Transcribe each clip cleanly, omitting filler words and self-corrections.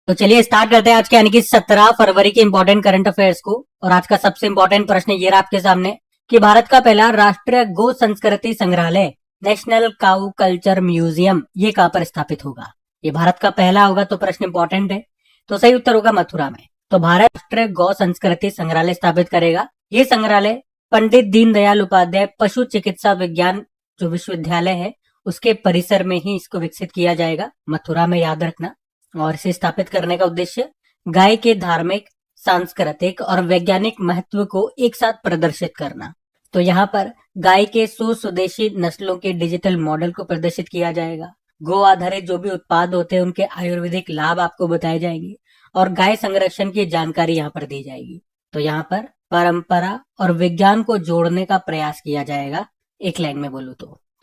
तो चलिए स्टार्ट करते हैं आज के यानी कि 17 फरवरी के इंपॉर्टेंट करंट अफेयर्स को। और आज का सबसे इंपॉर्टेंट प्रश्न ये रहा आपके सामने कि भारत का पहला राष्ट्रीय गो संस्कृति संग्रहालय नेशनल काउ कल्चर म्यूजियम ये कहां पर स्थापित होगा। ये भारत का पहला होगा तो प्रश्न इंपॉर्टेंट है। तो सही उत्तर होगा मथुरा में। तो भारत राष्ट्रीय गौ संस्कृति संग्रहालय स्थापित करेगा। ये संग्रहालय पंडित दीनदयाल उपाध्याय पशु चिकित्सा विज्ञान जो विश्वविद्यालय है उसके परिसर में ही इसको विकसित किया जाएगा, मथुरा में, याद रखना। और इसे स्थापित करने का उद्देश्य गाय के धार्मिक, सांस्कृतिक और वैज्ञानिक महत्व को एक साथ प्रदर्शित करना। तो यहाँ पर गाय के 100 स्वदेशी नस्लों के डिजिटल मॉडल को प्रदर्शित किया जाएगा। गो आधारित जो भी उत्पाद होते हैं उनके आयुर्वेदिक लाभ आपको बताए जाएंगे और गाय संरक्षण की जानकारी यहाँ पर दी जाएगी। तो यहाँ पर परंपरा और विज्ञान को जोड़ने का प्रयास किया जाएगा, एक लाइन में बोलूं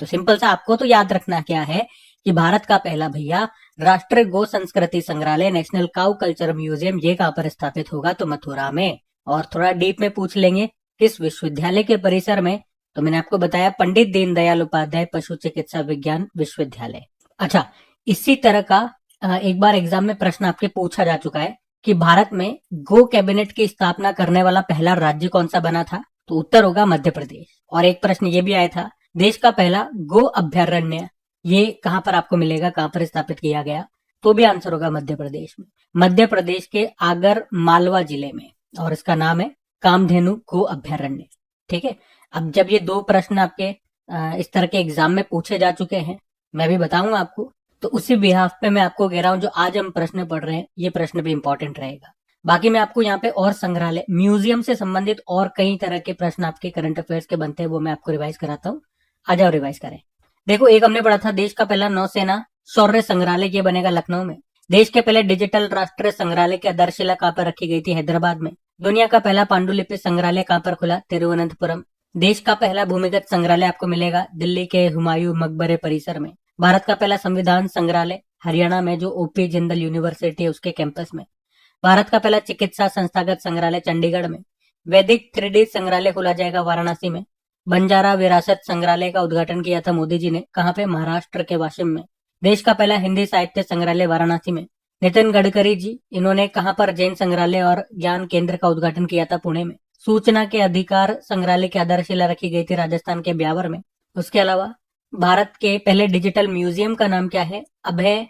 तो सिंपल सा आपको तो याद रखना क्या है कि भारत का पहला भैया राष्ट्रीय गो संस्कृति संग्रहालय नेशनल काउ कल्चर म्यूजियम ये कहां पर स्थापित होगा, तो मथुरा में। और थोड़ा डीप में पूछ लेंगे किस विश्वविद्यालय के परिसर में, तो मैंने आपको बताया पंडित दीनदयाल उपाध्याय पशु चिकित्सा विज्ञान विश्वविद्यालय। अच्छा, इसी तरह का एक बार एग्जाम में प्रश्न आपके पूछा जा चुका है कि भारत में गो कैबिनेट की स्थापना करने वाला पहला राज्य कौन सा बना था, तो उत्तर होगा मध्य प्रदेश। और एक प्रश्न ये भी आया था, देश का पहला गो अभ्यारण्य ये कहां पर आपको मिलेगा, कहां पर स्थापित किया गया, तो भी आंसर होगा मध्य प्रदेश में, मध्य प्रदेश के आगर मालवा जिले में। और इसका नाम है कामधेनु गो अभ्यारण्य। ठीक है। अब जब ये दो प्रश्न आपके इस तरह के एग्जाम में पूछे जा चुके हैं, मैं भी बताऊंगा आपको, तो उसी बिहाफ पे मैं आपको कह रहा हूं जो आज हम प्रश्न पढ़ रहे हैं ये प्रश्न भी इंपॉर्टेंट रहेगा। बाकी मैं आपको यहाँ पे और संग्रहालय, म्यूजियम से संबंधित और कई तरह के प्रश्न आपके करंट अफेयर्स के बनते हैं, वो मैं आपको रिवाइज कराता हूँ। आ जाओ रिवाइज करें। देखो, एक हमने पढ़ा था देश का पहला नौसेना शौर्य संग्रहालय ये बनेगा लखनऊ में। देश के पहले डिजिटल राष्ट्रीय संग्रहालय की आधारशिला कहां पर रखी गई थी, हैदराबाद में। दुनिया का पहला पांडुलिपि संग्रहालय कहां पर खुला, तिरुवनंतपुरम। देश का पहला भूमिगत संग्रहालय आपको मिलेगा दिल्ली के हुमायूं मकबरे परिसर में। भारत का पहला संविधान संग्रहालय हरियाणा में जो ओपी जिंदल यूनिवर्सिटी है उसके कैंपस में। भारत का पहला चिकित्सा संस्थागत संग्रहालय चंडीगढ़ में। वैदिक 3D संग्रहालय खोला जाएगा वाराणसी में। बंजारा विरासत संग्रहालय का उद्घाटन किया था मोदी जी ने, कहां पे, महाराष्ट्र के वाशिम में। देश का पहला हिंदी साहित्य संग्रहालय वाराणसी में। नितिन गडकरी जी इन्होंने कहां पर जैन संग्रहालय और ज्ञान केंद्र का उद्घाटन किया था, पुणे में। सूचना के अधिकार संग्रहालय की आधारशिला रखी गई थी राजस्थान के ब्यावर में। उसके अलावा भारत के पहले डिजिटल म्यूजियम का नाम क्या है, अभय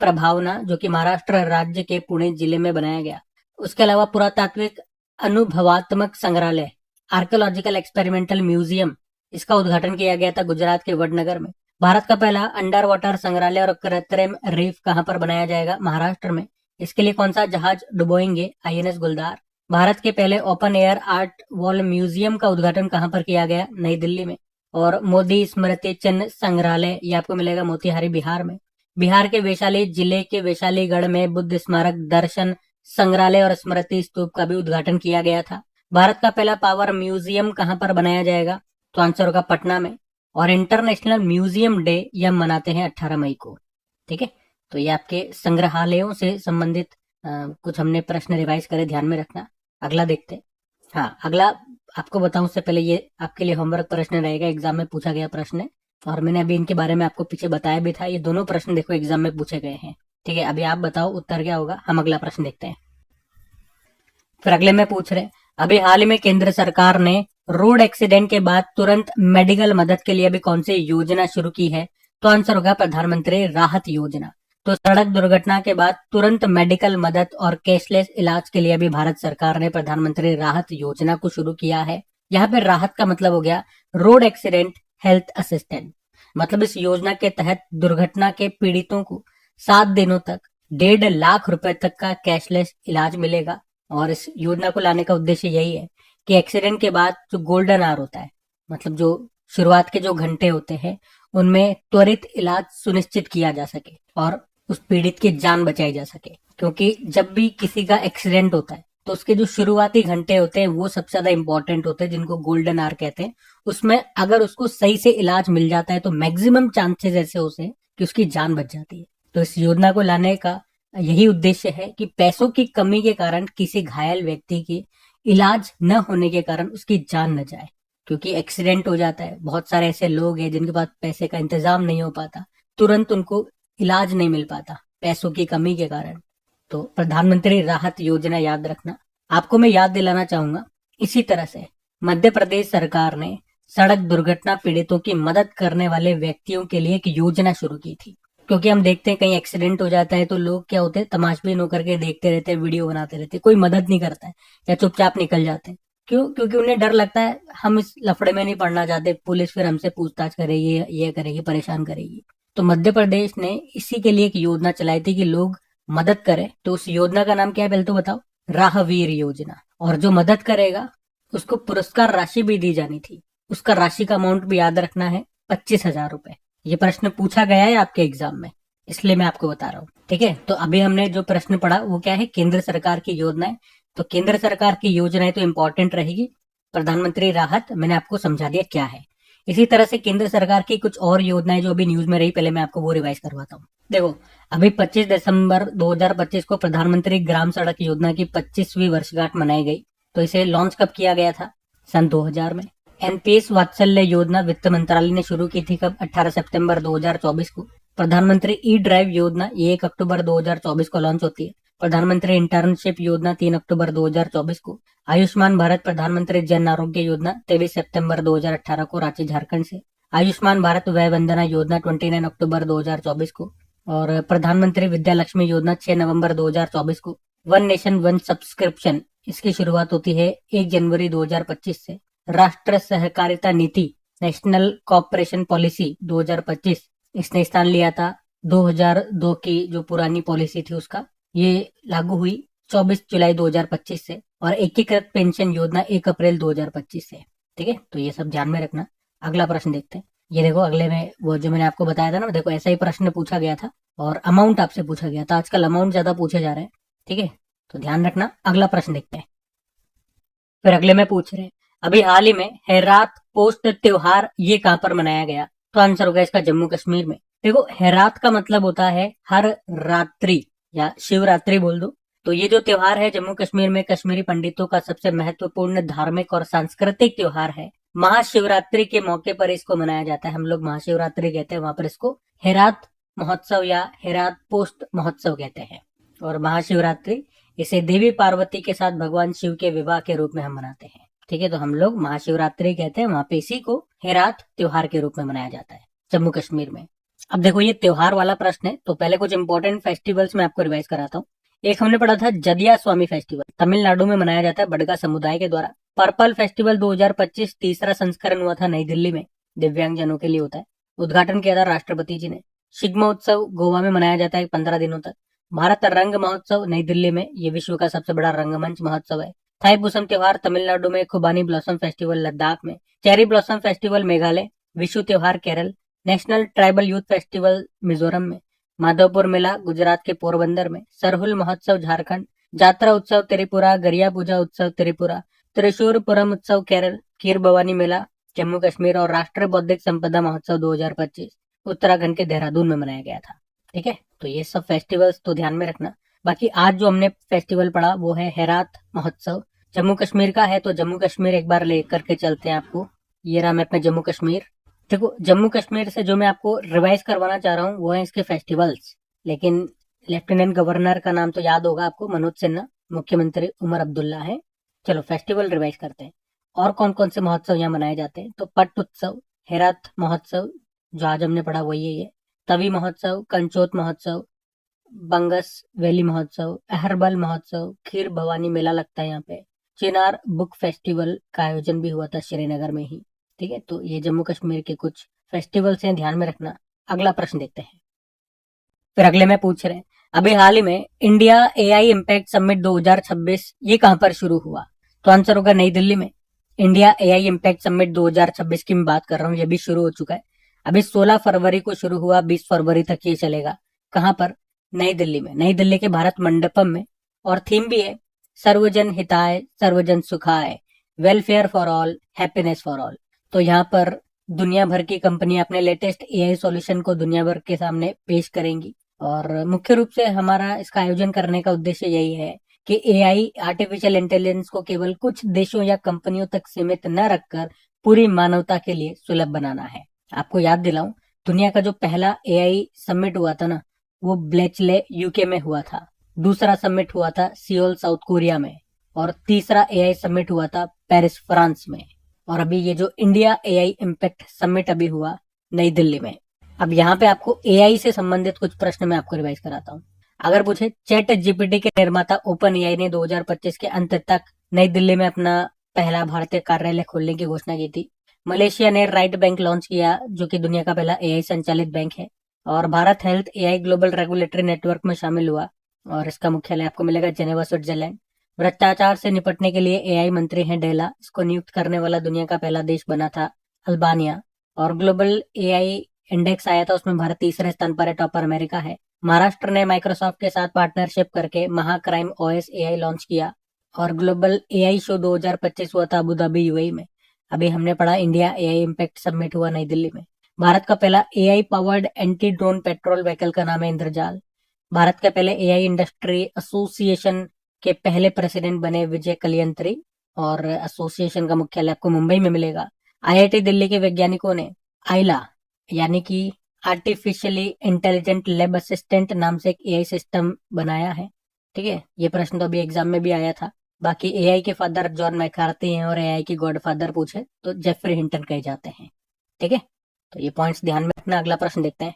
प्रभावना, जो कि महाराष्ट्र राज्य के पुणे जिले में बनाया गया। उसके अलावा पुरातात्विक अनुभवात्मक संग्रहालय आर्कियोलॉजिकल एक्सपेरिमेंटल म्यूजियम, इसका उद्घाटन किया गया था गुजरात के वडनगर में। भारत का पहला अंडर वाटर संग्रहालय और कृत्रिम रीफ कहां पर बनाया जाएगा, महाराष्ट्र में। इसके लिए कौन सा जहाज डुबोएंगे, INS गुलदार। भारत के पहले open air art wall museum का उद्घाटन कहां पर किया गया, नई दिल्ली में। और मोदी स्मृति चिन्ह संग्रहालय ये आपको मिलेगा मोतिहारी, बिहार में। बिहार के वैशाली जिले के वैशालीगढ़ में बुद्ध स्मारक दर्शन संग्रहालय और स्मृति स्तूप का भी उद्घाटन किया गया था। भारत का पहला पावर म्यूजियम कहां पर बनाया जाएगा, तो आंसर होगा पटना में। और इंटरनेशनल म्यूजियम डे ये हम मनाते हैं 18 मई को। ठीक है। तो ये आपके संग्रहालयों से संबंधित कुछ हमने प्रश्न रिवाइज करे, ध्यान में रखना। अगला देखते हैं। हाँ, अगला आपको बताऊं उससे पहले ये आपके लिए होमवर्क प्रश्न रहेगा, एग्जाम में पूछा गया प्रश्न है। और मैंने अभी इनके बारे में आपको पीछे बताया भी था। ये दोनों प्रश्न देखो एग्जाम में पूछे गए हैं। ठीक है, अभी आप बताओ उत्तर क्या होगा। हम अगला प्रश्न देखते हैं। फिर अगले में पूछ रहे, अभी हाल ही में केंद्र सरकार ने रोड एक्सीडेंट के बाद तुरंत मेडिकल मदद के लिए अभी कौन सी योजना शुरू की है, तो आंसर होगा प्रधानमंत्री राहत योजना। तो सड़क दुर्घटना के बाद तुरंत मेडिकल मदद और कैशलेस इलाज के लिए अभी भारत सरकार ने प्रधानमंत्री राहत योजना को शुरू किया है। यहाँ पे राहत का मतलब हो गया रोड एक्सीडेंट हेल्थ असिस्टेंट। मतलब इस योजना के तहत दुर्घटना के पीड़ितों को 7 दिनों तक 1.5 लाख रुपए तक का कैशलेस इलाज मिलेगा। और इस योजना को लाने का उद्देश्य यही है कि एक्सीडेंट के बाद जो गोल्डन आवर होता है, मतलब जो शुरुआत के जो घंटे होते हैं, उनमें त्वरित इलाज सुनिश्चित किया जा सके और उस पीड़ित की जान बचाई जा सके। क्योंकि जब भी किसी का एक्सीडेंट होता है तो उसके जो शुरुआती घंटे होते हैं वो सबसे ज्यादा इंपॉर्टेंट होते हैं, जिनको गोल्डन आवर कहते हैं। उसमें अगर उसको सही से इलाज मिल जाता है तो मैक्सिमम चांसेस ऐसे होते हैं कि उसकी जान बच जाती है। तो इस योजना को लाने का यही उद्देश्य है कि पैसों की कमी के कारण किसी घायल व्यक्ति की इलाज न होने के कारण उसकी जान न जाए। क्योंकि एक्सीडेंट हो जाता है, बहुत सारे ऐसे लोग हैं जिनके पास पैसे का इंतजाम नहीं हो पाता, तुरंत उनको इलाज नहीं मिल पाता पैसों की कमी के कारण। तो प्रधानमंत्री राहत योजना याद रखना। आपको मैं याद दिलाना चाहूंगा, इसी तरह से मध्य प्रदेश सरकार ने सड़क दुर्घटना पीड़ितों की मदद करने वाले व्यक्तियों के लिए एक योजना शुरू की थी। क्योंकि हम देखते हैं कहीं एक्सीडेंट हो जाता है तो लोग क्या होते हैं, तमाशबीन होकर के देखते रहते हैं, वीडियो बनाते रहते हैं, कोई मदद नहीं करता है या चुपचाप निकल जाते हैं। क्यों? क्योंकि उन्हें डर लगता है हम इस लफड़े में नहीं पड़ना चाहते, पुलिस फिर हमसे पूछताछ करेगी, ये करेगी, परेशान करेगी। तो मध्य प्रदेश ने इसी के लिए एक योजना चलाई थी कि लोग मदद करें। तो उस योजना का नाम क्या है पहले तो बताओ? राहवीर योजना। और जो मदद करेगा उसको पुरस्कार राशि भी दी जानी थी। उसका राशि का अमाउंट भी याद रखना है, 25,000 रुपए। ये प्रश्न पूछा गया है आपके एग्जाम में, इसलिए मैं आपको बता रहा हूँ। ठीक है, तो अभी हमने जो प्रश्न पढ़ा वो क्या है? केंद्र सरकार की योजनाएं। तो केंद्र सरकार की योजनाएं तो इंपॉर्टेंट रहेगी। प्रधानमंत्री राहत मैंने आपको समझा दिया क्या है। इसी तरह से केंद्र सरकार की कुछ और योजनाएं जो अभी न्यूज में रही, पहले मैं आपको वो रिवाइज करवाता हूँ। देखो, अभी 25 दिसंबर 2025 को प्रधानमंत्री ग्राम सड़क योजना की 25वीं वर्षगांठ मनाई गई। तो इसे लॉन्च कब किया गया था? सन 2000 में। एनपीएस वात्सल्य योजना वित्त मंत्रालय ने शुरू की थी कब? 18 सितंबर 2024 को। प्रधानमंत्री ई ड्राइव योजना ये 1 अक्टूबर 2024 को लॉन्च होती है। प्रधानमंत्री इंटर्नशिप योजना 3 अक्टूबर 2024 को। आयुष्मान भारत प्रधानमंत्री जन आरोग्य योजना 23 सितंबर 2018 को, रांची झारखंड से। आयुष्मान भारत वय वंदना योजना 29 अक्टूबर 2024 को। और प्रधानमंत्री विद्या लक्ष्मी योजना 6 नवंबर 2024 को। वन नेशन वन सब्सक्रिप्शन, इसकी शुरुआत होती है 1 जनवरी 2025 से। राष्ट्र सहकारिता नीति नेशनल कॉपरेशन पॉलिसी 2025, इसने स्थान लिया था 2002 की जो पुरानी पॉलिसी थी उसका। ये लागू हुई 24 जुलाई 2025 से। और एकीकृत पेंशन योजना 1 अप्रैल 2025 से। ठीक है, तो ये सब ध्यान में रखना। अगला प्रश्न देखते हैं। ये देखो, अगले में वो जो मैंने आपको बताया था ना, देखो ऐसा ही प्रश्न पूछा गया था और अमाउंट आपसे पूछा गया था। आजकल अमाउंट ज्यादा पूछे जा रहे हैं। ठीक है, तो ध्यान रखना। अगला प्रश्न देखते हैं। फिर अगले में पूछ रहे हैं, अभी हाल ही में हेरात पोस्ट त्योहार ये कहां पर मनाया गया? तो आंसर होगा इसका जम्मू कश्मीर में। देखो, हेरात का मतलब होता है हर रात्रि या शिवरात्रि बोल दो। तो ये जो त्योहार है जम्मू कश्मीर में कश्मीरी पंडितों का सबसे महत्वपूर्ण धार्मिक और सांस्कृतिक त्योहार है। महाशिवरात्रि के मौके पर इसको मनाया जाता है। हम लोग महाशिवरात्रि कहते हैं, वहां पर इसको हेरात महोत्सव या हेरात पोस्ट महोत्सव कहते हैं। और महाशिवरात्रि इसे देवी पार्वती के साथ भगवान शिव के विवाह के रूप में हम मनाते हैं। ठीक है, तो हम लोग महाशिवरात्रि कहते हैं, वहां पे इसी को हेरात त्योहार के रूप में मनाया जाता है जम्मू कश्मीर में। अब देखो, ये त्योहार वाला प्रश्न है, तो पहले कुछ इंपॉर्टेंट फेस्टिवल्स में आपको रिवाइज कराता हूँ। एक हमने पढ़ा था जदिया स्वामी फेस्टिवल, तमिलनाडु में मनाया जाता है बड़गा समुदाय के द्वारा। पर्पल फेस्टिवल 2025 तीसरा संस्करण हुआ था नई दिल्ली में, दिव्यांगजनों के लिए होता है। उद्घाटन किया था राष्ट्रपति जी ने। शिग्मा उत्सव गोवा में मनाया जाता है 15 दिनों तक। भारत रंग महोत्सव नई दिल्ली में, ये विश्व का सबसे बड़ा रंगमंच महोत्सव है। थाई पुसम त्योहार तमिलनाडु में। खुबानी ब्लॉसम फेस्टिवल लद्दाख में। Cherry blossom festival Meghalaya. Vishu त्योहार Kerala. National tribal youth festival Mizoram में। माधवपुर मेला गुजरात के पोरबंदर में। सरहुल महोत्सव झारखंड। जात्रा उत्सव त्रिपुरा। गरिया पूजा उत्सव त्रिपुरा। त्रिशूर पुरम उत्सव केरल। खीर भवानी मेला जम्मू कश्मीर। और राष्ट्रीय बौद्धिक संपदा महोत्सव 2025 उत्तराखंड के देहरादून में मनाया गया था। ठीक है, तो ये सब फेस्टिवल्स तो ध्यान में रखना। बाकी आज जो हमने फेस्टिवल पढ़ा वो है हेरात महोत्सव, जम्मू कश्मीर का है। तो जम्मू कश्मीर एक बार लेकर के चलते हैं आपको। ये रहा मैं अपना जम्मू कश्मीर। देखो, जम्मू कश्मीर से जो मैं आपको रिवाइज करवाना चाह रहा हूँ वो है इसके फेस्टिवल्स। लेकिन लेफ्टिनेंट गवर्नर का नाम तो याद होगा आपको, मनोज सिन्हा। मुख्यमंत्री उमर अब्दुल्ला है। चलो फेस्टिवल रिवाइज करते हैं। और कौन कौन से महोत्सव यहाँ मनाए जाते हैं? तो पट उत्सव, हेरात महोत्सव जो आज हमने पढ़ा वही है ये। तवी महोत्सव, कंचोत महोत्सव, बंगस वैली महोत्सव, अहरबल महोत्सव, खीर भवानी मेला लगता है यहाँ पे। चिनार बुक फेस्टिवल का आयोजन भी हुआ था श्रीनगर में ही। ठीक है, तो ये जम्मू कश्मीर के कुछ फेस्टिवल्स हैं, ध्यान में रखना। अगला प्रश्न देखते हैं। फिर अगले में पूछ रहे हैं, अभी हाल ही में इंडिया एआई इम्पैक्ट समिट 2026 ये कहां पर शुरू हुआ? तो आंसर होगा नई दिल्ली में। इंडिया एआई इम्पैक्ट समिट 2026 की मैं बात कर रहा हूँ, ये भी शुरू हो चुका है। अभी 16 फरवरी को शुरू हुआ, 20 फरवरी तक ये चलेगा। कहां पर? नई दिल्ली में, नई दिल्ली के भारत मंडपम में। और थीम भी है सर्वजन हिताय सर्वजन सुखाय, welfare for all, happiness for all. तो यहाँ पर दुनिया भर की कंपनियां अपने लेटेस्ट एआई सॉल्यूशन को दुनिया भर के सामने पेश करेंगी। और मुख्य रूप से हमारा इसका आयोजन करने का उद्देश्य यही है कि एआई आर्टिफिशियल इंटेलिजेंस को केवल कुछ देशों या कंपनियों तक सीमित न रखकर पूरी मानवता के लिए सुलभ बनाना है। आपको याद दिलाऊं, दुनिया का जो पहला एआई समिट हुआ था ना, वो ब्लेचले यूके में हुआ था। दूसरा समिट हुआ था सियोल साउथ कोरिया में, और तीसरा एआई समिट हुआ था पेरिस फ्रांस में, और अभी ये जो इंडिया एआई इम्पैक्ट समिट अभी हुआ नई दिल्ली में। अब यहाँ पे आपको एआई से संबंधित कुछ प्रश्न मैं आपको रिवाइज कराता हूँ। अगर पूछे, चैट जीपीटी के निर्माता ओपन एआई ने 2025 के अंत तक नई दिल्ली में अपना पहला भारतीय कार्यालय खोलने की घोषणा की थी। मलेशिया ने राइट बैंक लॉन्च किया, जो कि दुनिया का पहला एआई संचालित बैंक है। और Bharat health AI global regulatory network में शामिल हुआ, और इसका मुख्यालय आपको मिलेगा जेनेवा, स्विट्जरलैंड। भ्रष्टाचार से निपटने के लिए एआई मंत्री हैं डेला, इसको नियुक्त करने वाला दुनिया का पहला देश बना था अल्बानिया। और ग्लोबल एआई इंडेक्स आया था, उसमें भारत तीसरे स्थान पर है, टॉपर अमेरिका है। महाराष्ट्र ने माइक्रोसॉफ्ट के साथ पार्टनरशिप करके महाक्राइम ओएस एआई लॉन्च किया। और ग्लोबल एआई शो 2025 हुआ था अबू धाबी यूएई में। अभी हमने पढ़ा इंडिया एआई इम्पैक्ट समिट हुआ नई दिल्ली में। भारत का पहला AI powered anti drone petrol vehicle का नाम है इंद्रजाल। भारत के पहले एआई इंडस्ट्री एसोसिएशन के पहले प्रेसिडेंट बने विजय कलियंत्री, और एसोसिएशन का मुख्यालय आपको मुंबई में मिलेगा। आईआईटी दिल्ली के वैज्ञानिकों ने आइला यानी कि आर्टिफिशियली इंटेलिजेंट लैब असिस्टेंट नाम से एक एआई सिस्टम बनाया है। ठीक है, ये प्रश्न तो अभी एग्जाम में भी आया था। बाकी एआई के फादर जॉन मैकार्थी हैं, और एआई की गॉडफादर पूछे तो जेफरी हिंटन कहे जाते हैं। ठीक है, तो ये पॉइंट्स ध्यान में रखना। अगला प्रश्न देखते हैं।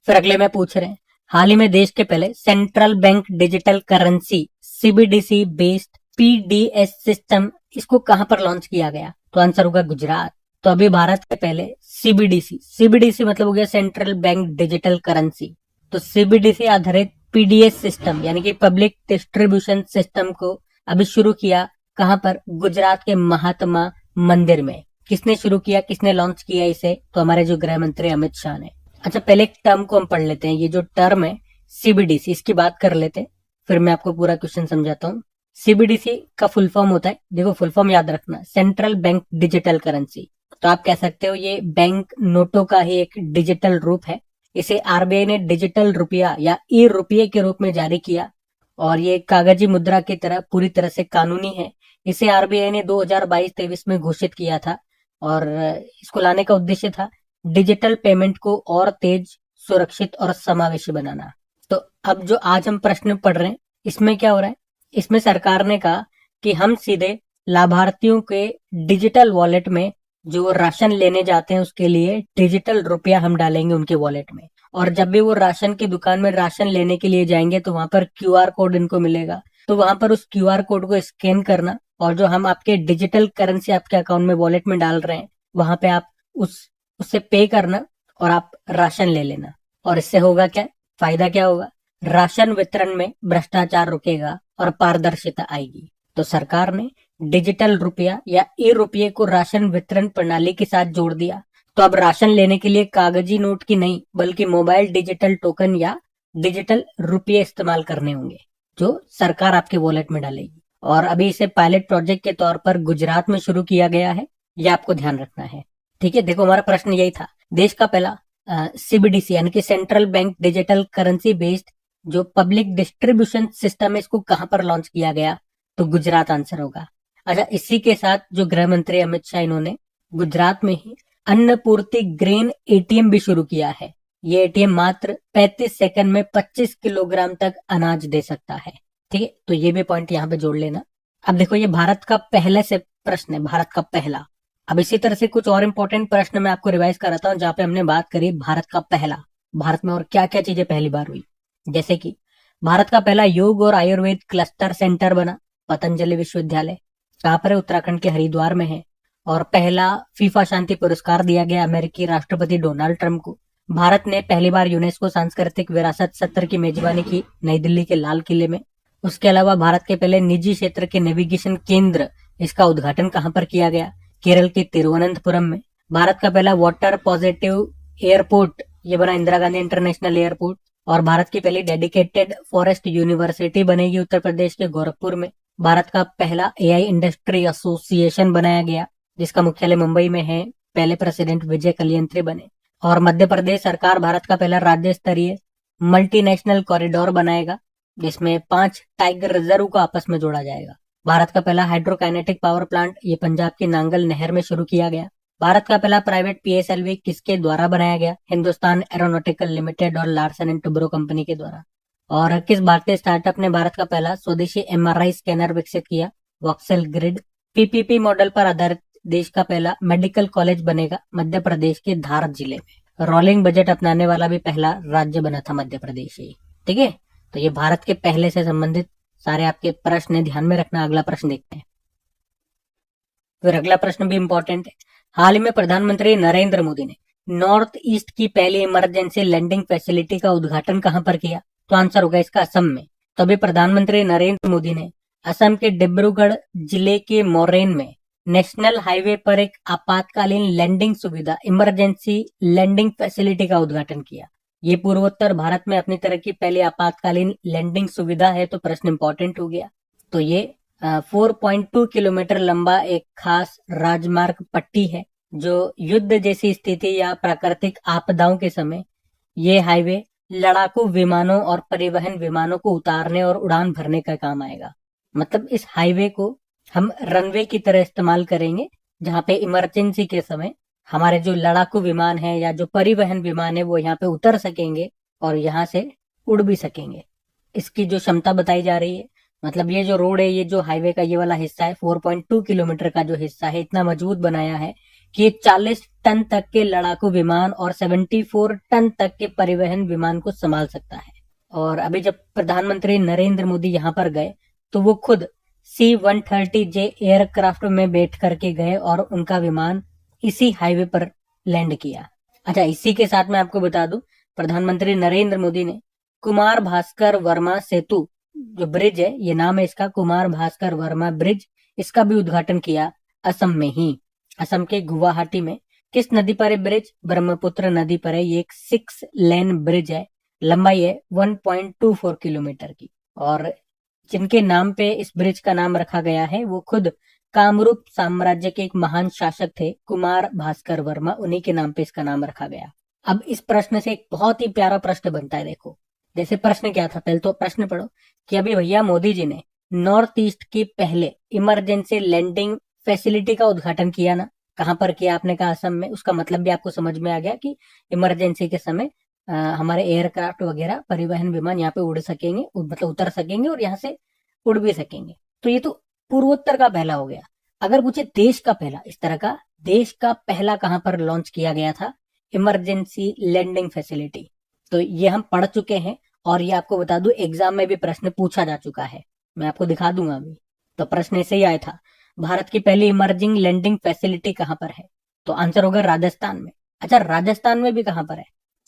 फिर अगले में पूछ रहे हैं, हाल ही में देश के पहले central bank digital currency CBDC based PDS system, इसको कहां पर लॉन्च किया गया? तो आंसर होगा गुजरात। तो अभी भारत के पहले सीबीडीसी मतलब हो गया सेंट्रल बैंक डिजिटल करेंसी। तो सीबीडीसी आधारित पीडीएस सिस्टम यानी कि पब्लिक डिस्ट्रीब्यूशन सिस्टम को अभी शुरू किया, कहां पर? गुजरात के महात्मा मंदिर में। किसने शुरू किया, किसने लॉन्च किया इसे? तो हमारे जो गृह मंत्री अमित शाह ने। अच्छा, पहले एक टर्म को हम पढ़ लेते हैं। ये जो टर्म है सीबीडीसी, इसकी बात कर लेते हैं, फिर मैं आपको पूरा क्वेश्चन समझाता हूँ। सीबीडीसी का फुल फॉर्म होता है, देखो फुल फॉर्म याद रखना, सेंट्रल बैंक डिजिटल करेंसी। तो आप कह सकते हो ये बैंक नोटों का ही एक डिजिटल रूप है। इसे आरबीआई ने डिजिटल रुपया या ई रुपये के रूप में जारी किया, और ये कागजी मुद्रा की तरह पूरी तरह से कानूनी है। इसे आरबीआई ने 2022-23 में घोषित किया था, और इसको लाने का उद्देश्य था डिजिटल पेमेंट को और तेज, सुरक्षित और समावेशी बनाना। तो अब जो आज हम प्रश्न पढ़ रहे हैं, इसमें क्या हो रहा है? इसमें सरकार ने कहा कि हम सीधे लाभार्थियों के डिजिटल वॉलेट में जो राशन लेने जाते हैं उसके लिए डिजिटल रुपया हम डालेंगे उनके वॉलेट में। और जब भी वो राशन की दुकान में राशन लेने के लिए जाएंगे तो वहां पर क्यूआर कोड इनको मिलेगा। तो वहां पर उस क्यूआर कोड को स्कैन करना, और जो हम आपके डिजिटल करेंसी आपके अकाउंट में वॉलेट में डाल रहे हैं, वहां पे आप उससे पे करना, और आप राशन ले लेना। और इससे होगा क्या, फायदा क्या होगा? राशन वितरण में भ्रष्टाचार रुकेगा और पारदर्शिता आएगी। तो सरकार ने डिजिटल रुपया या ई रुपये को राशन वितरण प्रणाली के साथ जोड़ दिया। तो अब राशन लेने के लिए कागजी नोट की नहीं, बल्कि मोबाइल डिजिटल टोकन या डिजिटल रुपये इस्तेमाल करने होंगे, जो सरकार आपके वॉलेट में डालेगी। और अभी इसे पायलट प्रोजेक्ट के तौर पर गुजरात में शुरू किया गया है, यह आपको ध्यान रखना है। ठीक है, देखो हमारा प्रश्न यही था, देश का पहला सीबीडीसी यानी कि central bank digital currency based जो पब्लिक डिस्ट्रीब्यूशन सिस्टम है, इसको कहां पर लॉन्च किया गया? तो गुजरात आंसर होगा। अच्छा, इसी के साथ जो गृह मंत्री अमित शाह, इन्होंने गुजरात में ही अन्नपूर्ति ग्रेन एटीएम भी शुरू किया है। ये एटीएम मात्र 35 सेकंड में 25 किलोग्राम तक अनाज दे सकता है। ठीक है, तो ये भी पॉइंट यहाँ पे जोड़ लेना। अब देखो, ये भारत का पहले से प्रश्न है, भारत का पहला। अब इसी तरह से कुछ और इंपॉर्टेंट प्रश्न मैं आपको रिवाइज कराता हूँ, जहाँ पे हमने बात करी भारत का पहला, भारत में और क्या क्या चीजें पहली बार हुई। जैसे कि भारत का पहला योग और आयुर्वेद क्लस्टर सेंटर बना, पतंजलि विश्वविद्यालय। कहाँ पर है? उत्तराखंड के हरिद्वार में है। और पहला फीफा शांति पुरस्कार दिया गया अमेरिकी राष्ट्रपति डोनाल्ड ट्रंप को। भारत ने पहली बार यूनेस्को सांस्कृतिक विरासत सत्र की मेजबानी की नई दिल्ली के लाल किले में। उसके अलावा भारत के पहले निजी क्षेत्र के नेविगेशन केंद्र, इसका उद्घाटन कहां पर किया गया? केरल के तिरुवनंतपुरम में। भारत का पहला वाटर पॉजिटिव एयरपोर्ट, ये बना इंदिरा गांधी इंटरनेशनल एयरपोर्ट। और भारत की पहली डेडिकेटेड फॉरेस्ट यूनिवर्सिटी बनेगी उत्तर प्रदेश के गोरखपुर में। भारत का पहला एआई इंडस्ट्री एसोसिएशन बनाया गया, जिसका मुख्यालय मुंबई में है। पहले प्रेसिडेंट विजय कलियंत्री बने। और मध्य प्रदेश सरकार भारत का पहला राज्य स्तरीय मल्टीनेशनल कॉरिडोर बनाएगा, जिसमें 5 टाइगर रिजर्व को आपस में जोड़ा जाएगा। भारत का पहला हाइड्रोकाइनेटिक पावर प्लांट, ये पंजाब की नांगल नहर में शुरू किया गया। भारत का पहला प्राइवेट पीएसएलवी किसके द्वारा बनाया गया? हिंदुस्तान एरोनॉटिकल लिमिटेड और लार्सन एंड टुब्रो कंपनी के द्वारा। और किस भारतीय स्टार्टअप ने भारत का पहला स्वदेशी एमआरआई स्कैनर विकसित किया? Voxel grid. पीपीपी मॉडल पर आधारित देश का पहला मेडिकल कॉलेज बनेगा मध्य प्रदेश के धार जिले में। रोलिंग बजट अपनाने वाला भी पहला राज्य बना था मध्य प्रदेश ही। ठीक है, तो ये भारत के पहले से संबंधित सारे आपके प्रश्न है, ध्यान में रखना। अगला प्रश्न देखते हैं। फिर अगला प्रश्न भी इंपॉर्टेंट है। हाल ही में प्रधानमंत्री नरेंद्र मोदी ने नॉर्थ ईस्ट की पहली इमरजेंसी लैंडिंग फैसिलिटी का उद्घाटन कहां पर किया? तो आंसर होगा इसका असम में। तो अभी प्रधानमंत्री नरेंद्र मोदी ने असम के डिब्रूगढ़ जिले के मोरेन में नेशनल हाईवे पर एक आपातकालीन लैंडिंग सुविधा इमरजेंसी लैंडिंग फैसिलिटी का उद्घाटन किया। ये पूर्वोत्तर भारत में अपनी तरह की पहली आपातकालीन लैंडिंग सुविधा है, तो प्रश्न इंपॉर्टेंट हो गया। तो ये 4.2 किलोमीटर लंबा एक खास राजमार्ग पट्टी है जो युद्ध जैसी स्थिति या प्राकृतिक आपदाओं के समय ये हाईवे लड़ाकू विमानों और परिवहन विमानों को उतारने और उड़ान भरने का काम आएगा। मतलब इस हाईवे को हम रनवे की तरह इस्तेमाल करेंगे, जहां पे इमरजेंसी के समय हमारे जो लड़ाकू विमान है या जो परिवहन विमान है वो यहाँ पे उतर सकेंगे और यहाँ से उड़ भी सकेंगे। इसकी जो क्षमता बताई जा रही है, मतलब ये जो रोड है, ये जो हाईवे का ये वाला हिस्सा है, 4.2 किलोमीटर का जो हिस्सा है, इतना मजबूत बनाया है कि ये 40 टन तक के लड़ाकू विमान और 74 टन तक के परिवहन विमान को संभाल सकता है। और अभी जब प्रधानमंत्री नरेंद्र मोदी यहाँ पर गए तो वो खुद C-130J एयरक्राफ्ट में बैठ करके गए और उनका विमान इसी हाईवे पर लैंड किया। अच्छा, इसी के साथ मैं आपको बता दूं, प्रधानमंत्री नरेंद्र मोदी ने कुमार भास्कर वर्मा सेतु जो ब्रिज है, ये नाम है इसका, कुमार भास्कर वर्मा ब्रिज, इसका भी उद्घाटन किया असम में ही। असम के गुवाहाटी में। किस नदी पर है ब्रिज? ब्रह्मपुत्र नदी पर है। ये एक 6 लेन ब्रिज है, लंबाई है 1.24 किलोमीटर की। और जिनके नाम पे इस ब्रिज का नाम रखा गया है वो खुद कामरूप साम्राज्य के एक महान शासक थे, कुमार भास्कर वर्मा, उन्हीं के नाम पे इसका नाम रखा गया। अब इस प्रश्न से एक बहुत ही प्यारा प्रश्न बनता है। देखो, जैसे प्रश्न क्या था, पहले तो प्रश्न पढ़ो कि अभी भैया मोदी जी ने नॉर्थ ईस्ट की पहले इमरजेंसी लैंडिंग फैसिलिटी का उद्घाटन किया ना, कहां पर किया? आपने कहा असम में। उसका मतलब भी आपको समझ में आ गया कि इमरजेंसी के समय हमारे एयरक्राफ्ट वगैरह परिवहन विमान यहाँ पे उड़ सकेंगे, मतलब उतर सकेंगे और यहाँ से उड़ भी सकेंगे। तो ये तो पूर्वोत्तर का पहला हो गया। अगर पूछे देश का पहला, इस तरह का देश का पहला कहां पर लॉन्च किया गया था इमरजेंसी लैंडिंग फैसिलिटी, तो ये हम पढ़ चुके हैं और ये आपको बता दूं एग्जाम में भी प्रश्न पूछा जा चुका है, मैं आपको दिखा दूंगा अभी। तो प्रश्न ऐसे ही आया था, भारत की पहली इमर्जिंग लैंडिंग फैसिलिटी कहां पर है? तो आंसर होगा राजस्थान में। अच्छा, राजस्थान में भी कहां पर है?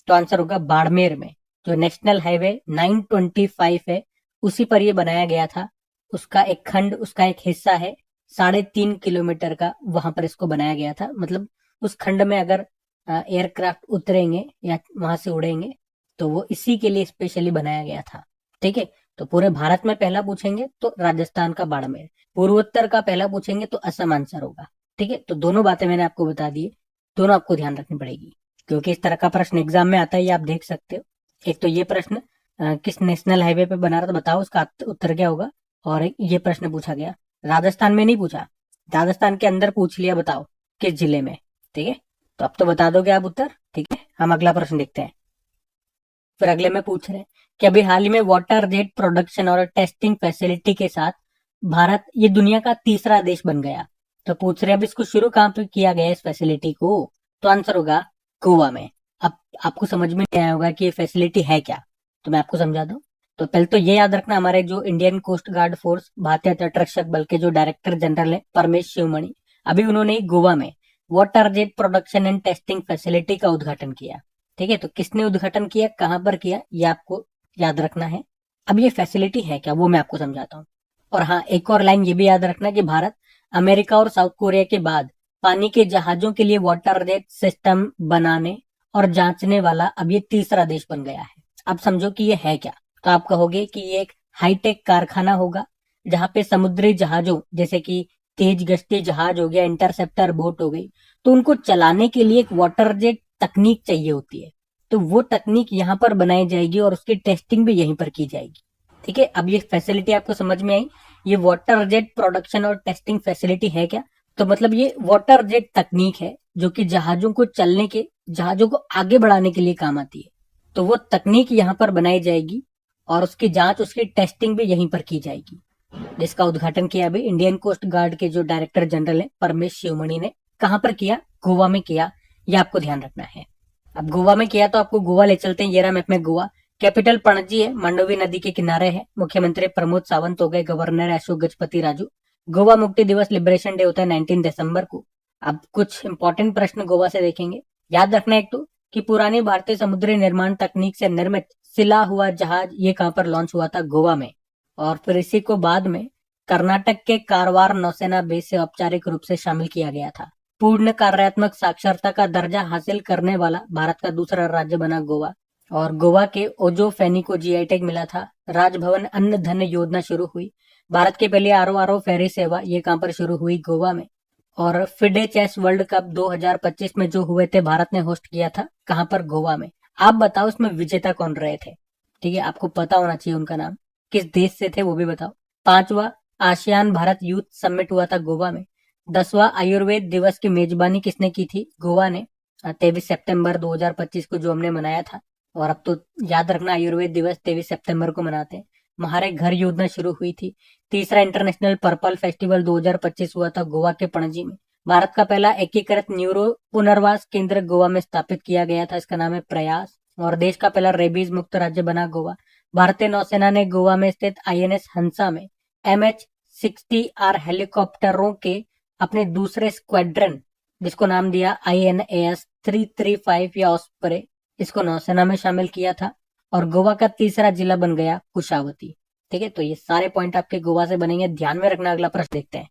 तो आंसर होगा बाड़मेर में। जो नेशनल हाईवे 925 है उसी पर ये बनाया गया था। उसका एक खंड, उसका एक हिस्सा है 3.5 किलोमीटर का, वहां पर इसको बनाया गया था। मतलब उस खंड में अगर एयरक्राफ्ट उतरेंगे या वहां से उड़ेंगे तो वो इसी के लिए स्पेशली बनाया गया था। ठीक है, तो पूरे भारत में पहला पूछेंगे तो राजस्थान का बाड़मेर, पूर्वोत्तर का पहला पूछेंगे तो असम आंसर होगा। ठीक है, तो दोनों बातें मैंने आपको बता दी, दोनों आपको ध्यान रखनी पड़ेगी क्योंकि इस तरह का प्रश्न एग्जाम में आता है, ये आप देख सकते हो। एक तो ये प्रश्न किस नेशनल हाईवे पे बना रहा था बताओ, उसका उत्तर क्या होगा। और ये प्रश्न पूछा गया राजस्थान में नहीं पूछा, राजस्थान के अंदर पूछ लिया, बताओ किस जिले में। ठीक है, तो अब तो बता दोगे आप उत्तर। ठीक है, हम अगला प्रश्न देखते हैं। फिर अगले में पूछ रहे हैं कि अभी हाल ही में वाटर जेट प्रोडक्शन और टेस्टिंग फैसिलिटी के साथ भारत ये दुनिया का तीसरा देश बन गया। तो पूछ रहे हैं अब इसको शुरू कहाँ पे किया गया इस फैसिलिटी को? तो आंसर होगा गोवा में। अब आपको समझ में नहीं आया होगा कि ये फैसिलिटी है क्या, तो मैं आपको समझा दूं। तो पहले तो ये याद रखना, हमारे जो इंडियन कोस्ट गार्ड फोर्स भारतीय तटरक्षक बल के जो डायरेक्टर जनरल है परमेश शिवमणि, अभी उन्होंने गोवा में water jet production and testing facility का उद्घाटन किया। ठीक है, तो किसने उद्घाटन किया, कहां पर किया, ये आपको याद रखना है। अब ये फैसिलिटी है क्या वो मैं आपको समझाता हूँ। और हाँ, एक और लाइन ये भी याद रखना कि भारत अमेरिका और साउथ कोरिया के बाद पानी के जहाजों के लिए वाटर जेट सिस्टम बनाने और जांचने वाला अब ये तीसरा देश बन गया है। अब समझो कि ये है क्या, तो आप कहोगे कि ये एक हाईटेक कारखाना होगा जहां पे समुद्री जहाजों जैसे कि तेज गश्ती जहाज हो गया, इंटरसेप्टर बोट हो गई, तो उनको चलाने के लिए एक वाटर जेट तकनीक चाहिए होती है। तो वो तकनीक यहाँ पर बनाई जाएगी और उसकी टेस्टिंग भी यहीं पर की जाएगी। ठीक है, अब ये फैसिलिटी आपको समझ में आई। ये वाटर जेट प्रोडक्शन और टेस्टिंग फैसिलिटी है क्या? तो मतलब ये वाटर जेट तकनीक है जो कि जहाजों को चलने के, जहाजों को आगे बढ़ाने के लिए काम आती है। तो वो तकनीक यहाँ पर बनाई जाएगी और उसकी जांच, उसकी टेस्टिंग भी यहीं पर की जाएगी, जिसका उद्घाटन किया अभी इंडियन कोस्ट गार्ड के जो डायरेक्टर जनरल है परमेश शिवमणि ने। कहां पर किया? गोवा में किया, ये आपको ध्यान रखना है। अब गोवा में किया तो आपको गोवा ले चलते हैं। ये रहा मैप में गोवा। कैपिटल पणजी है, मांडोवी नदी के किनारे है। मुख्यमंत्री प्रमोद सावंत हो गए, गवर्नर अशोक गजपति राजू। गोवा मुक्ति दिवस लिबरेशन डे होता है 19 दिसंबर को। अब कुछ इंपॉर्टेंट प्रश्न गोवा से देखेंगे। याद रखना एक तो कि पुरानी भारतीय समुद्री निर्माण तकनीक से निर्मित सिला हुआ जहाज ये कहां पर लॉन्च हुआ था? गोवा में। और फिर इसी को बाद में कर्नाटक के कारवार नौसेना बेस से औपचारिक रूप से शामिल किया गया था। पूर्ण कार्यात्मक साक्षरता का दर्जा हासिल करने वाला भारत का दूसरा राज्य बना गोवा। और गोवा के ओजो फैनी को जीआई टैग मिला था। राजभवन अन्न धन योजना शुरू हुई। भारत की पहली आरो फेरी सेवा ये कहां पर शुरू हुई? गोवा में। और फिडे चेस वर्ल्ड कप 2025 में जो हुए थे, भारत ने होस्ट किया था। कहां पर? गोवा में। आप बताओ इसमें विजेता कौन रहे थे? ठीक है, आपको पता होना चाहिए उनका नाम, किस देश से थे वो भी बताओ। 5वां आसियान भारत यूथ समिट हुआ था गोवा में। 10वां आयुर्वेद दिवस की मेजबानी किसने की थी? गोवा ने। 23 सितंबर 2025 को जो हमने मनाया था। और अब तो याद रखना आयुर्वेद दिवस 23 सितंबर को मनाते हैं। महारे घर योजना शुरू हुई थी। तीसरा इंटरनेशनल पर्पल फेस्टिवल 2025 हुआ था गोवा के पणजी में। भारत का पहला एकीकृत न्यूरो पुनर्वास केंद्र गोवा में स्थापित किया गया था, इसका नाम है प्रयास। और देश का पहला रेबीज मुक्त राज्य बना गोवा। भारतीय नौसेना ने गोवा में स्थित आईएनएस हंसा में MH-60R हेलीकॉप्टरों के अपने दूसरे स्क्वाड्रन, जिसको नाम दिया INAS 335 या ऑस्प्रे, इसको नौसेना में शामिल किया था। और गोवा का तीसरा जिला बन गया कुशावती। ठीक है, तो ये सारे पॉइंट आपके गोवा से बनेंगे, ध्यान में रखना। अगला प्रश्न देखते हैं।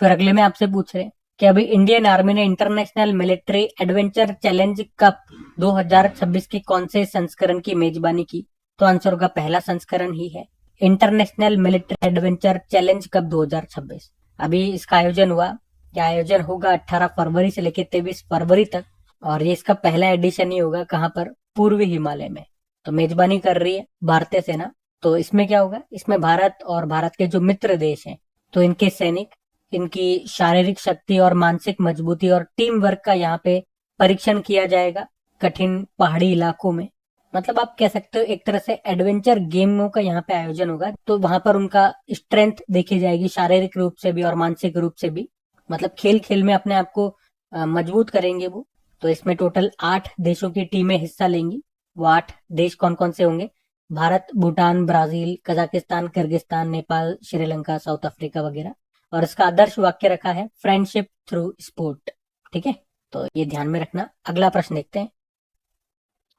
फिर अगले में आपसे पूछ रहे हैं कि अभी इंडियन आर्मी ने international military adventure challenge cup 2026 के कौन से संस्करण की मेजबानी की? तो आंसर होगा पहला संस्करण ही है, international military adventure challenge cup 2026। अभी इसका आयोजन हुआ, या आयोजन होगा 18 फरवरी से लेकर 23 फरवरी तक। और ये इसका पहला एडिशन ही होगा। कहां पर? पूर्वी हिमालय में। तो मेजबानी कर रही है भारतीय सेना। तो इसमें क्या होगा? इसमें भारत और भारत के जो मित्र देश हैं, तो इनके सैनिक, इनकी शारीरिक शक्ति और मानसिक मजबूती और टीम वर्क का यहाँ पे परीक्षण किया जाएगा कठिन पहाड़ी इलाकों में। मतलब आप कह सकते हो एक तरह से एडवेंचर गेमों का यहाँ पे आयोजन होगा। तो वहां पर उनका स्ट्रेंथ देखी जाएगी, शारीरिक रूप से भी और मानसिक रूप से भी। मतलब खेल खेल में अपने आप को मजबूत करेंगे वो। तो इसमें टोटल 8 देशों की टीमें हिस्सा लेंगी। वो 8 देश कौन कौन से होंगे? Bharat, Bhutan, Brazil, Kazakhstan, Kyrgyzstan, Nepal, Sri Lanka, south Africa वगैरह। और इसका आदर्श वाक्य रखा है फ्रेंडशिप थ्रू स्पोर्ट। ठीक है, तो ये ध्यान में रखना। अगला प्रश्न देखते हैं।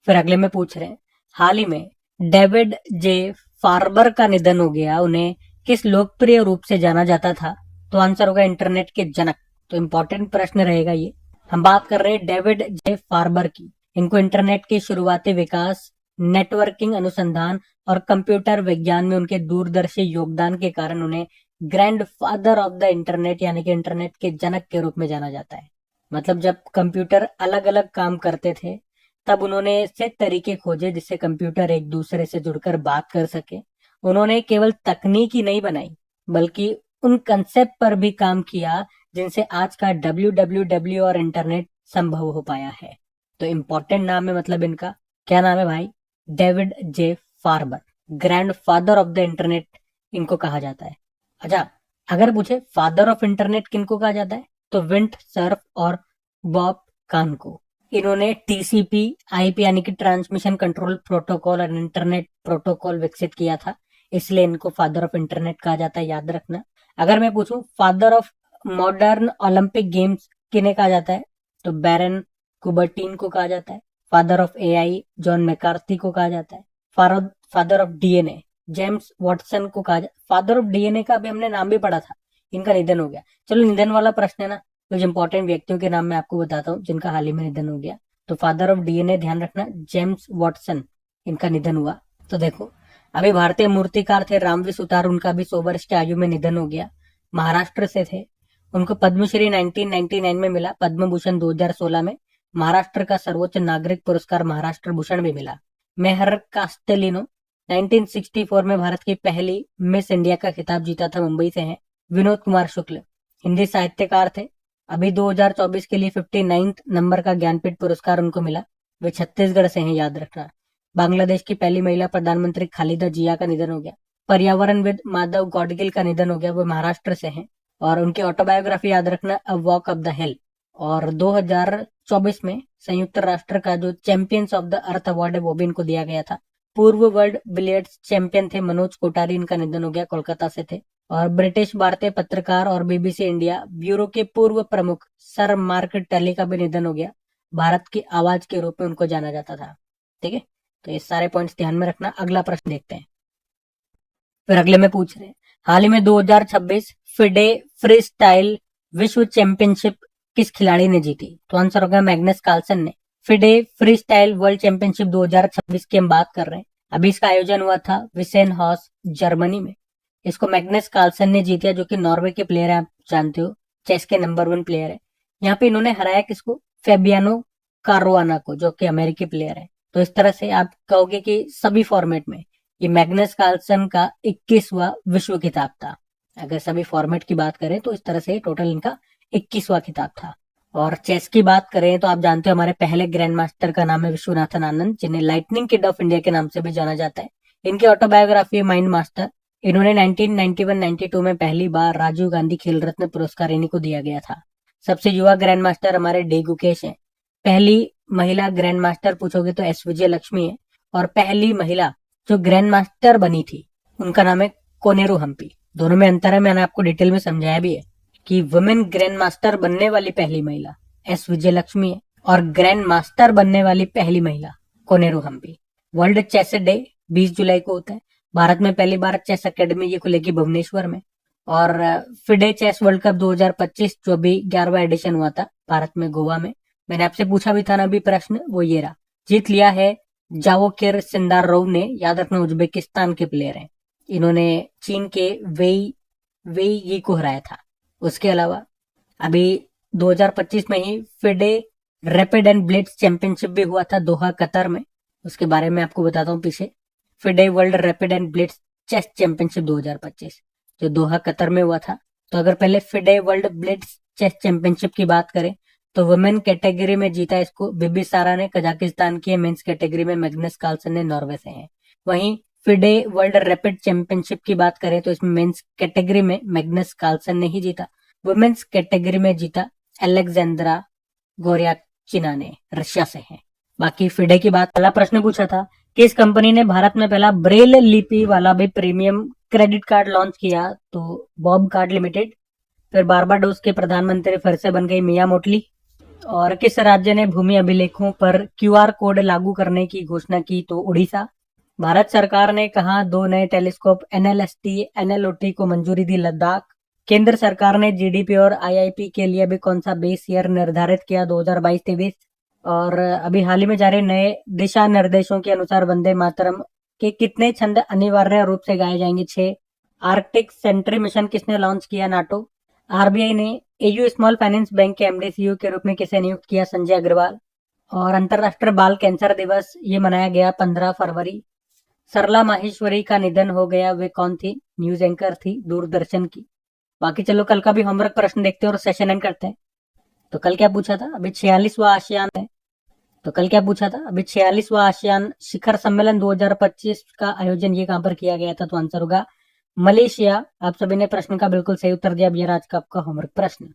फिर अगले में पूछ रहे हैं, हाल ही में डेविड जे फार्बर का निधन हो गया, उन्हें किस लोकप्रिय रूप से जाना जाता था? तो आंसर होगा इंटरनेट के जनक। तो इंपॉर्टेंट प्रश्न रहेगा ये। हम बात कर रहे हैं डेविड जे फार्बर की। इनको इंटरनेट के शुरुआती विकास, नेटवर्किंग अनुसंधान और कंप्यूटर विज्ञान में उनके दूरदर्शी योगदान के कारण उन्हें grand father of the internet यानी कि इंटरनेट के जनक के रूप में जाना जाता है। मतलब जब कंप्यूटर अलग अलग काम करते थे, तब उन्होंने ऐसे तरीके खोजे जिससे कंप्यूटर एक दूसरे से जुड़कर बात कर सके। उन्होंने केवल तकनीक ही नहीं बनाई, बल्कि उन कंसेप्ट पर भी काम किया जिनसे आज का WWW और इंटरनेट संभव हो पाया है। तो इंपॉर्टेंट नाम है, मतलब इनका क्या नाम है भाई? David J Farber, grandfather of the internet इनको कहा जाता है। अच्छा, अगर पूछे फादर ऑफ इंटरनेट किनको कहा जाता है, तो विंट सर्फ और बॉब कान को। इन्होंने TCP IP यानी कि ट्रांसमिशन कंट्रोल प्रोटोकॉल और इंटरनेट प्रोटोकॉल विकसित किया था, इसलिए इनको फादर ऑफ इंटरनेट कहा जाता है, याद रखना। अगर मैं पूछूं father of modern Olympic games किन्हें कहा जाता है, तो बैरन कुबर्टीन को कहा जाता है। Father of AI John McCarthy को कहा जाता है। Father of DNA James Watson को कहा जाता है। फादर ऑफ DNA का अभी हमने नाम भी पढ़ा था, इनका निधन हो गया। चलो निधन वाला प्रश्न है ना, कुछ इंपॉर्टेंट व्यक्तियों के नाम मैं आपको बताता हूँ जिनका हाल ही में निधन हो गया। तो फादर ऑफ DNA ध्यान रखना, जेम्स वॉटसन, इनका निधन हुआ। तो देखो, अभी भारतीय मूर्तिकार थे रामवी सुतार, उनका भी 100 वर्ष की आयु में निधन हो गया। महाराष्ट्र से थे, उनको पद्मश्री 1999 में मिला, पद्म भूषण 2016 में, महाराष्ट्र का सर्वोच्च नागरिक पुरस्कार महाराष्ट्र भूषण भी मिला। मेहर कास्टेलिनो 1964 में भारत की पहली मिस इंडिया का खिताब जीता था, मुंबई से हैं। विनोद कुमार शुक्ल हिंदी साहित्यकार थे, अभी 2024 के लिए 59 नंबर का ज्ञानपीठ पुरस्कार उनको मिला, वे छत्तीसगढ़ से हैं, याद रखना। बांग्लादेश की पहली महिला प्रधानमंत्री खालिदा जिया का निधन हो गया। पर्यावरणविद माधव गॉडगिल का निधन हो गया, वो महाराष्ट्र से हैं और उनकी ऑटोबायोग्राफी याद रखना, अ वॉक अप द हिल। और 2024 में संयुक्त राष्ट्र का जो champions of the earth award है वो भी इनको दिया गया था। पूर्व वर्ल्ड बिलियर्ड्स चैंपियन थे मनोज कोठारी, इनका निधन हो गया, कोलकाता से थे। और ब्रिटिश भारतीय पत्रकार और बीबीसी इंडिया ब्यूरो के पूर्व प्रमुख सर मार्क टली का भी निधन हो गया। भारत की आवाज के रूप में उनको जाना जाता था। ठीक है, तो ये सारे पॉइंट्स ध्यान में रखना। अगला प्रश्न देखते हैं। फिर अगले में पूछ रहे हैं, हाल ही में 2026 फिडे फ्री स्टाइल विश्व चैंपियनशिप किस खिलाड़ी ने जीती? तो आंसर होगा मैग्नस कार्लसन ने। FIDE free style world championship 2026 की हम बात कर रहे हैं। अभी इसका आयोजन हुआ था विसेन हॉस जर्मनी में। इसको मैग्नस कार्लसन ने जीता, जो कि नॉर्वे के प्लेयर है, आप जानते हो, चेस के नंबर 1 प्लेयर है। यहाँ पे इन्होंने हराया किसको? फेबियानो कारुआना को, जो कि अमेरिकी प्लेयर है। तो इस तरह से आप कहोगे कि सभी फॉर्मेट में ये मैग्नस कार्लसन का 21वां विश्व खिताब था। अगर सभी फॉर्मेट की बात करें तो इस तरह से टोटल इनका 21वां खिताब था। और चेस की बात करें तो आप जानते हो हमारे पहले ग्रैंड मास्टर का नाम है विश्वनाथन आनंद, जिन्हें लाइटनिंग किड ऑफ इंडिया के नाम से भी जाना जाता है। इनकी ऑटोबायोग्राफी माइंड मास्टर। इन्होंने 1991-92 में पहली बार राजीव गांधी खेल रत्न पुरस्कार इन्हीं को दिया गया था। सबसे युवा ग्रैंड मास्टर हमारे डी गुकेश है। पहली महिला ग्रैंड मास्टर पूछोगे तो एस विजय लक्ष्मी है। और पहली महिला जो ग्रैंड मास्टर बनी थी उनका नाम है कोनेरू हम्पी। दोनों में अंतर है, मैंने आपको डिटेल में समझाया भी है कि वुमेन ग्रैंड मास्टर बनने वाली पहली महिला एस विजय लक्ष्मी है और ग्रैंड मास्टर बनने वाली पहली महिला Koneru Humpy. World chess day 20 जुलाई को होता है। भारत में पहली बार चेस अकेडमी ये खुलेगी भुवनेश्वर में। और फिडे चेस वर्ल्ड कप 2025 जो भी 11वां एडिशन हुआ था भारत में गोवा में, मैंने आपसे पूछा भी था ना अभी प्रश्न, वो ये रहा। जीत लिया है जावोकिर सिंदारोव ने, याद रखना उज्बेकिस्तान के प्लेयर हैं। इन्होंने चीन के वेई यी को हराया था। उसके अलावा अभी 2025 में ही FIDE rapid and blitz championship भी हुआ था दोहा कतर में। उसके बारे में आपको बताता हूँ पीछे। FIDE world rapid and blitz chess championship 2025 जो दोहा कतर में हुआ था। तो अगर पहले FIDE world blitz chess championship की बात करें तो वुमेन कैटेगरी में जीता इसको बिबिसारा ने, कजाकिस्तान की। मेंस कैटेगरी में मैग्नस कार्लसन ने, नॉर्वे से हैं। वहीं फिडे वर्ल्ड रैपिड चैंपियनशिप की बात करें तो इसमें मेंस कैटेगरी में मैग्नस कार्लसन ने ही जीता। वुमेन्स कैटेगरी में जीता अलेक्जेंद्रा गोरियाचिना ने, रशिया से हैं। बाकी फिडे की बात, पहला प्रश्न पूछा था किस कंपनी ने भारत में पहला ब्रेल लिपि वाला भी प्रीमियम क्रेडिट कार्ड लॉन्च किया? तो बॉब कार्ड लिमिटेड। फिर बारबाडोस के प्रधानमंत्री फिर से बन गई मिया मोटली। और किस राज्य ने भूमि अभिलेखों पर क्यूआर कोड लागू करने की घोषणा की? तो उड़ीसा। भारत सरकार ने कहा 2 नए टेलीस्कोप एनएलएसटी एनएलओटी को मंजूरी दी? लद्दाख। केंद्र सरकार ने जीडीपी और आईआईपी के लिए भी कौन सा बेस ईयर निर्धारित किया? 2022-23। और अभी हाल ही में जारी नए दिशा निर्देशों के अनुसार वंदे मातरम के कितने छंद अनिवार्य रूप से गाए जाएंगे? 6। आर्कटिक सेंट्री मिशन किसने लॉन्च किया? नाटो। आरबीआई ने एयू स्मॉल फाइनेंस बैंक के एमडी सीईओ के रूप में किसे नियुक्त किया? संजय अग्रवाल। और अंतरराष्ट्रीय बाल कैंसर दिवस ये मनाया गया 15 फरवरी। सरला माहेश्वरी का निधन हो गया, वे कौन थी? न्यूज एंकर थी दूरदर्शन की। बाकी चलो कल का भी होमवर्क प्रश्न देखते हैं और सेशन एंड करते हैं। तो कल क्या पूछा था? अभी 46वां आसियान है। तो कल क्या पूछा था? अभी 46वां आसियान शिखर सम्मेलन 2025 का आयोजन ये कहां पर किया गया था? तो आंसर होगा मलेशिया। आप सभी ने प्रश्न का बिल्कुल सही उत्तर दिया। अब ये आज का आपका होमवर्क प्रश्न।